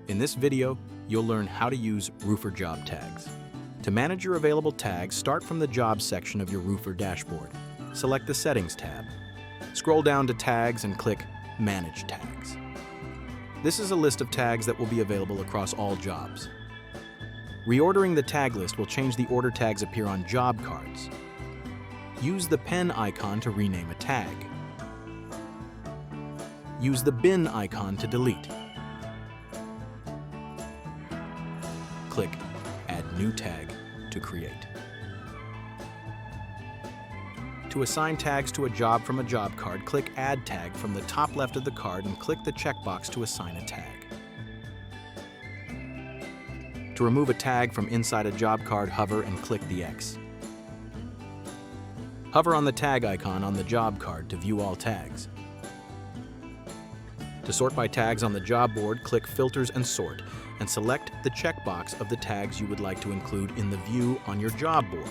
In this video, you'll learn how to use Roofr Job Tags. To manage your available tags, start from the Jobs section of your Roofr dashboard. Select the Settings tab. Scroll down to Tags and click Manage Tags. This is a list of tags that will be available across all jobs. Reordering the tag list will change the order tags appear on job cards. Use the pen icon to rename a tag. Use the bin icon to delete. Click Add New Tag to create. To assign tags to a job from a job card, click Add Tag from the top left of the card and click the checkbox to assign a tag. To remove a tag from inside a job card, hover and click the X. Hover on the tag icon on the job card to view all tags. To sort by tags on the job board, click Filters and Sort and select the checkbox of the tags you would like to include in the view on your job board.